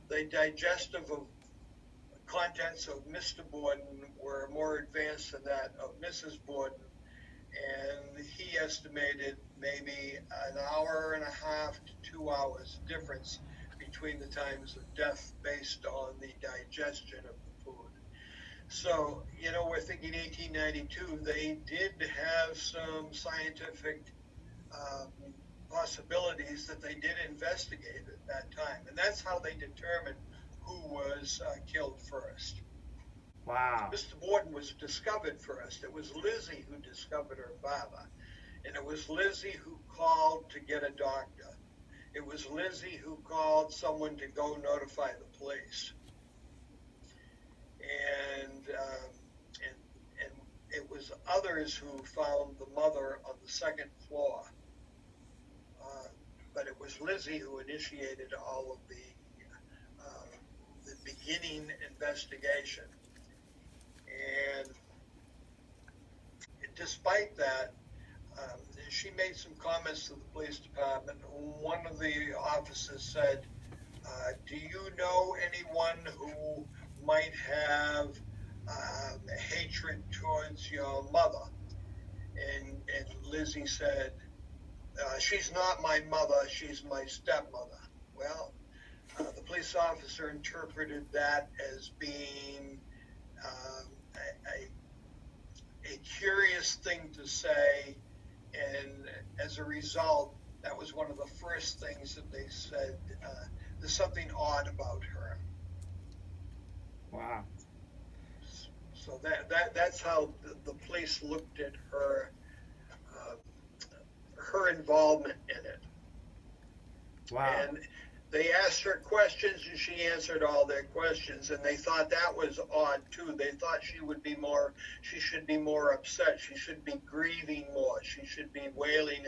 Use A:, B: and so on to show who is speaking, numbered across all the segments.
A: the digestive of contents of Mr. Borden were more advanced than that of Mrs. Borden, and he estimated maybe an hour and a half to 2 hours difference between the times of death based on the digestion of the food. So, we're thinking 1892, they did have some scientific um, possibilities that they did investigate at that time. And that's how they determined who was killed first.
B: Wow.
A: Mr. Borden was discovered first. It was Lizzie who discovered her father. And it was Lizzie who called to get a doctor. It was Lizzie who called someone to go notify the police. And it was others who found the mother on the second floor. But it was Lizzie who initiated all of the beginning investigation. And despite that, she made some comments to the police department. One of the officers said, "Do you know anyone who might have hatred towards your mother?" And Lizzie said, "She's not my mother, she's my stepmother." Well, the police officer interpreted that as being a curious thing to say, and as a result, that was one of the first things that they said. There's something odd about her.
B: Wow.
A: So that's how the police looked at her involvement in it.
B: Wow.
A: And they asked her questions, and she answered all their questions, and they thought that was odd too. They thought she should be more upset. She should be grieving more. She should be wailing,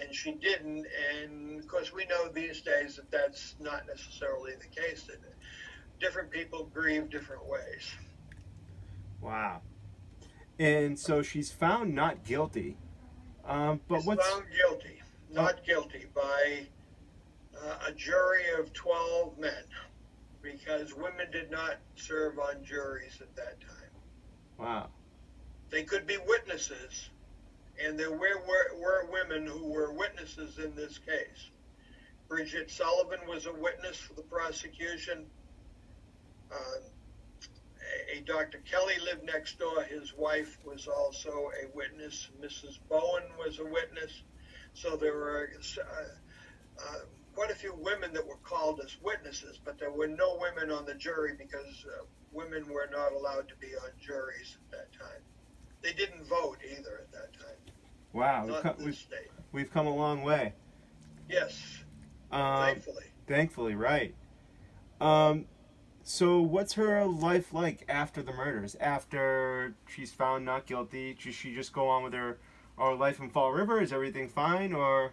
A: and she didn't. And of course, we know these days that that's not necessarily the case. That different people grieve different ways.
B: Wow. And so she's found not guilty. But
A: Is
B: what's
A: found guilty,
B: oh,
A: not guilty, by a jury of 12 men, because women did not serve on juries at that time.
B: wow.
A: They could be witnesses, and there were women who were witnesses in this case. Bridget Sullivan was a witness for the prosecution. A Dr. Kelly lived next door. His wife was also a witness. Mrs. Bowen was a witness. So there were quite a few women that were called as witnesses, but there were no women on the jury because women were not allowed to be on juries at that time. They didn't vote either at that time.
B: Wow.
A: Not in this state.
B: We've come a long way.
A: Yes,
B: Um,
A: thankfully.
B: Thankfully, right. Um, so what's her life like after the murders? After she's found not guilty, does she just go on with her life in Fall River? Is everything fine, or?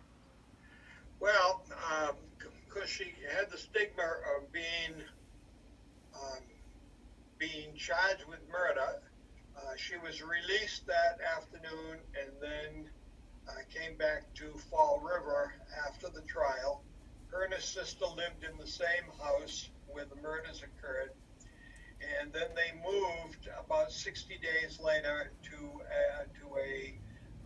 A: Well, because she had the stigma of um, being charged with murder, she was released that afternoon and then came back to Fall River after the trial. Her and her sister lived in the same house where the murders occurred, and then they moved about 60 days later to a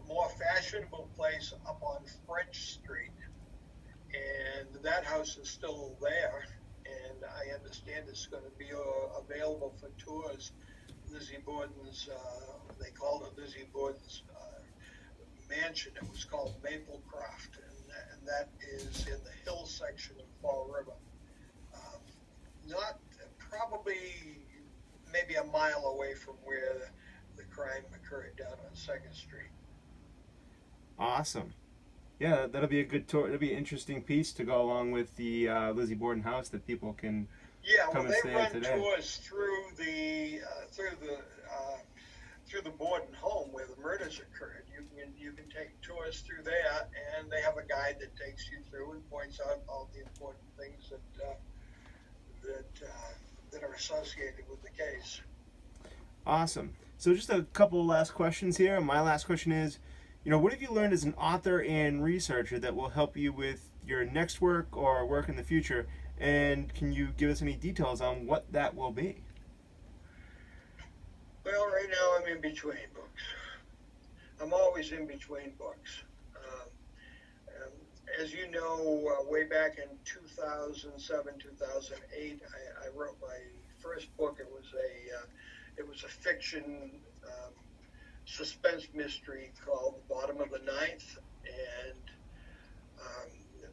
A: more fashionable place up on French Street, and that house is still there, and I understand it's going to be available for tours. Lizzie Borden's, they called it Lizzie Borden's mansion. It was called Maplecroft, and that is in the hill section of Fall River. Not probably maybe a mile away from where the crime occurred down on 2nd Street.
B: Awesome. Yeah, that'll be a good tour. That'll be an interesting piece to go along with the Lizzie Borden house that people can
A: Yeah, well,
B: come and
A: they
B: stay
A: run
B: at today.
A: tours through the Borden home where the murders occurred. You can take tours through there, and they have a guide that takes you through and points out all the important things that are associated with the case.
B: Awesome. So just a couple of last questions here. My last question is, what have you learned as an author and researcher that will help you with your next work or work in the future? And can you give us any details on what that will be?
A: Well, right now I'm in between books. I'm always in between books. Um, um, as you know, way back in 2007, 2008, I wrote my first book. It was a fiction suspense mystery called The Bottom of the Ninth, and um,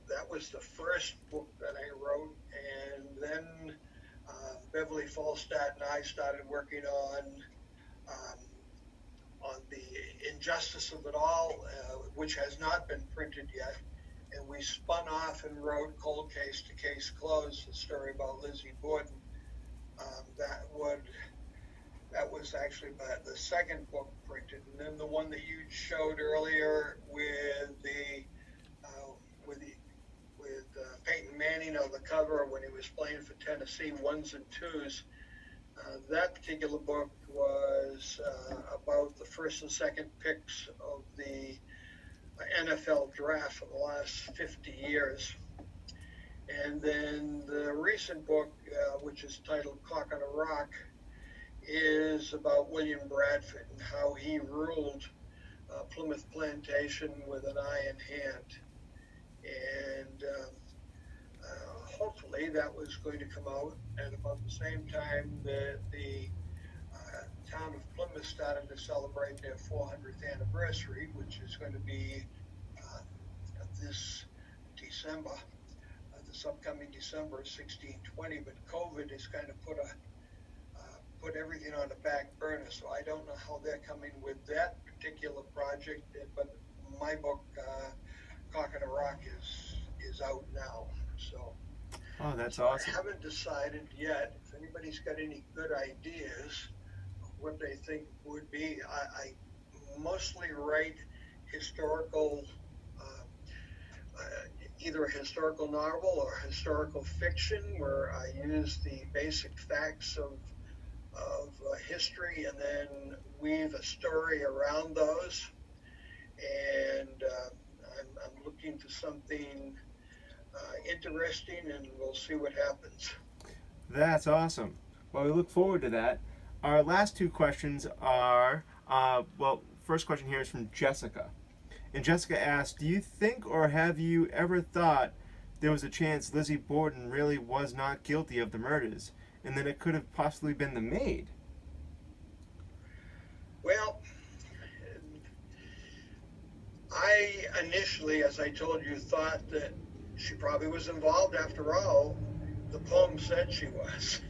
A: that was the first book that I wrote. And then Beverly Falstad and I started working um, on the injustice of it all, which has not been printed yet. And we spun off and wrote Cold Case to Case Closed, a story about Lizzie Borden. Um, that would that was actually the second book printed, and then the one that you showed earlier uh, with the with Peyton Manning on the cover when he was playing for Tennessee, ones and twos. That particular book was about the first and second picks of the NFL draft for the last 50 years. And then the recent book, which is titled Cock on a Rock, is about William Bradford and how he ruled Plymouth Plantation with an iron hand. And hopefully that was going to come out at about the same time that the town of Plymouth started to celebrate their 400th anniversary, which is going to be uh, this December, this upcoming December 1620. But COVID has kind of put everything on the back burner, so I don't know how they're coming with that particular project. But my book, Cock and a Rock, is out now. So,
B: Oh, that's
A: so I
B: awesome.
A: haven't decided yet. If anybody's got any good ideas of what they think would be, I mostly write historical, uh, either a historical novel or historical fiction, where I use the basic facts of history and then weave a story around those. And I'm looking for something interesting, and we'll see what happens.
B: That's awesome. Well, we look forward to that. Our last two questions are well, first question here is from Jessica. And Jessica asks, do you think or have you ever thought there was a chance Lizzie Borden really was not guilty of the murders and that it could have possibly been the maid?
A: Well, I initially, as I told you, thought that she probably was involved. After all, the poem said she was.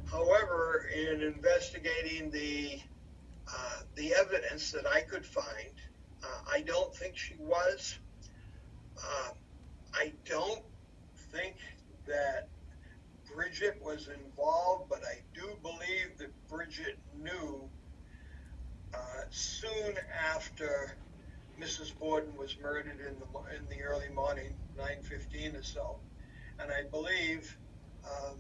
A: However, in investigating the evidence that I could find, I don't think she was. Uh, I don't think that Bridget was involved, but I do believe that Bridget knew soon after Mrs. Borden was murdered in the early morning, 9:15 or so, and I believe um,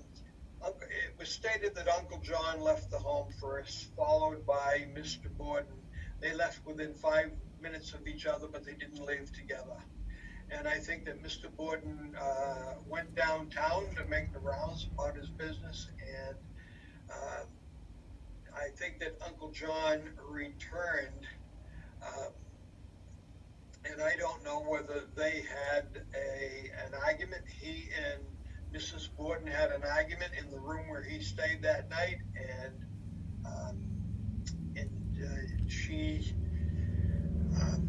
A: it was stated that Uncle John left the home first, followed by Mr. Borden. They left within 5 minutes of each other, but they didn't leave together. And I think that Mr. Borden went downtown to make the rounds about his business, and uh, I think that Uncle John returned. Um, and I don't know whether they had an argument. He and Mrs. Borden had an argument in the room where he stayed that night, um, and she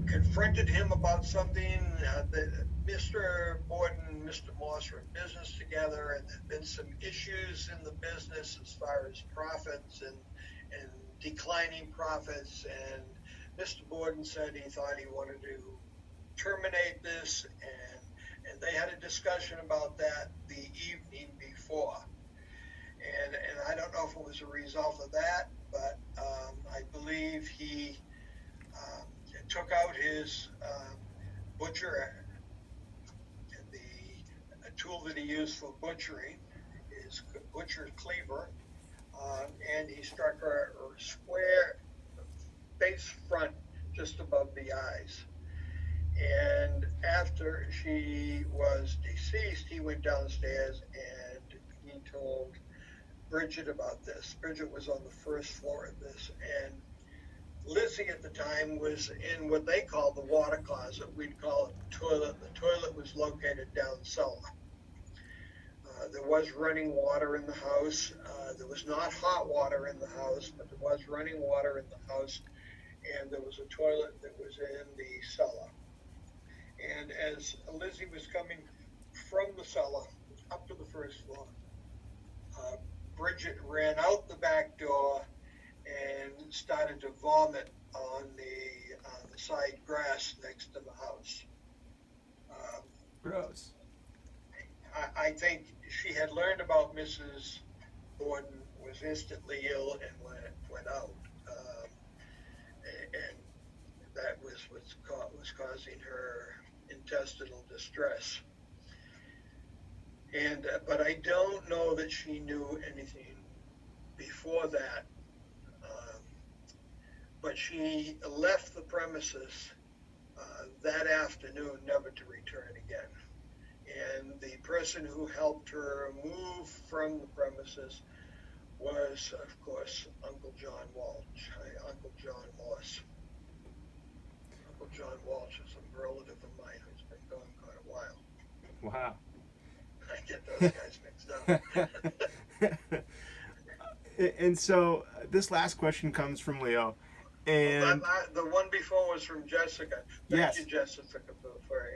A: confronted him about something. That Mr. Borden and Mr. Moss were in business together, and there'd been some issues in the business as far as profits and declining profits. And Mr. Borden said he thought he wanted to terminate this, and they had a discussion about that the evening before. And I don't know if it was a result of that, but I believe he um, took out his butcher, the tool that he used for butchering, his butcher cleaver, and he struck her square face front just above the eyes. And after she was deceased, he went downstairs and he told Bridget about this. Bridget was on the first floor of this, and Lizzie at the time was in what they call the water closet. We'd call it the toilet. The toilet was located down cellar. There was running water in the house. There was not hot water in the house, but there was running water in the house, and there was a toilet that was in the cellar. And as Lizzie was coming from the cellar up to the first floor, uh, Bridget ran out the back door and started to vomit on the side grass next to the house. Um,
B: Gross.
A: I think she had learned about Mrs. Borden, was instantly ill, and went out. And that was what was causing her intestinal distress. And but I don't know that she knew anything before that. But she left the premises that afternoon, never to return again. And the person who helped her move from the premises was, of course, Uncle John Walsh, Uncle John Morse. Uncle John Walsh is a relative of mine who's been gone quite a while.
B: Wow.
A: I get those guys mixed up.
B: And so this last question comes from Leo. And
A: the one before was from Jessica.
B: Yes.
A: Thank you, Jessica, for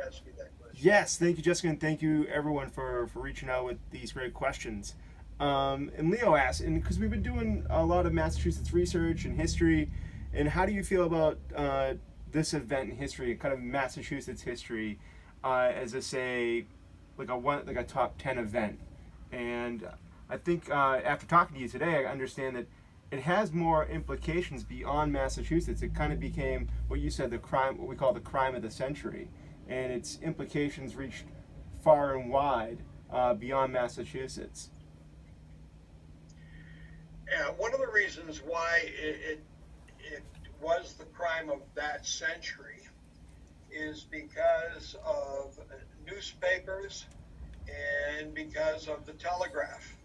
A: asking that question.
B: Yes, thank you, Jessica, and thank you, everyone, for reaching out with these great questions. And Leo asked, and because we've been doing a lot of Massachusetts research and history, and how do you feel about this event in history, kind of Massachusetts history, as like a top 10 event? And I think after talking to you today, I understand that it has more implications beyond Massachusetts. It kind of became what you said, what we call the crime of the century, and its implications reached far and wide beyond Massachusetts.
A: Yeah, one of the reasons why it was the crime of that century is because of newspapers and because of the telegraph.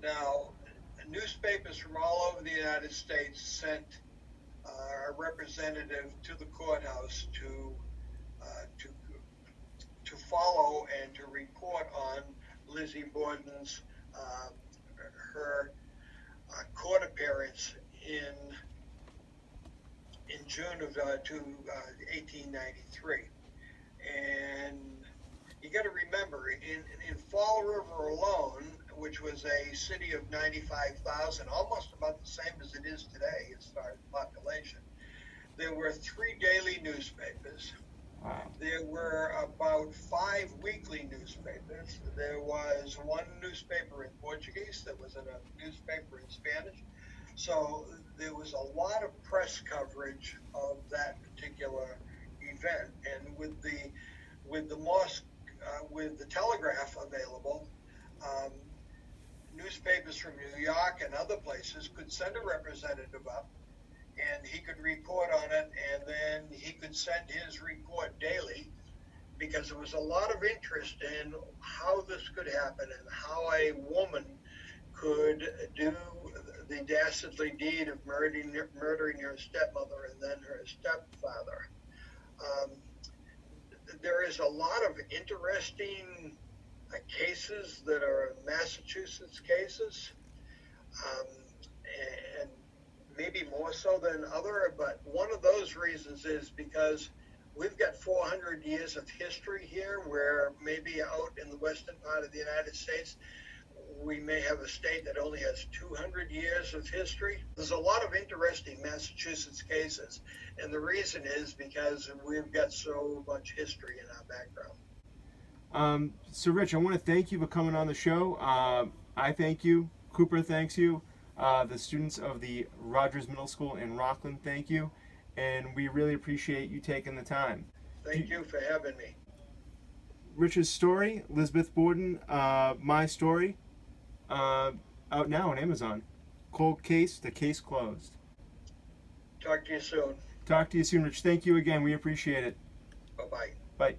A: Now, newspapers from all over the United States sent a representative to the courthouse to follow and to report on Lizzie Borden's her court appearance in June of 1893. And you got to remember, in Fall River alone, which was a city of 95,000, almost about the same as it is today as far as population, there were 3 daily newspapers.
B: Wow.
A: There were about 5 weekly newspapers. There was 1 newspaper in Portuguese. There was a newspaper in Spanish. So there was a lot of press coverage of that particular event. And with the telegraph available, newspapers from New York and other places could send a representative up, and he could report on it, and then he could send his report daily, because there was a lot of interest in how this could happen and how a woman could do the dastardly deed of murdering her stepmother and then her stepfather. There is a lot of interesting cases that are Massachusetts cases, and maybe more so than other, but one of those reasons is because we've got 400 years of history here, where maybe out in the western part of the United States, we may have a state that only has 200 years of history. There's a lot of interesting Massachusetts cases, and the reason is because we've got so much history in our background.
B: So Rich, I want to thank you for coming on the show. I thank you. Cooper thanks you. The students of the Rogers Middle School in Rockland thank you. And we really appreciate you taking the time.
A: Thank you for having me.
B: Rich's story, Lizbeth Borden, my story, out now on Amazon. Cold Case, the case closed.
A: Talk to you soon.
B: Talk to you soon, Rich. Thank you again. We appreciate it.
A: Bye bye.
B: Bye.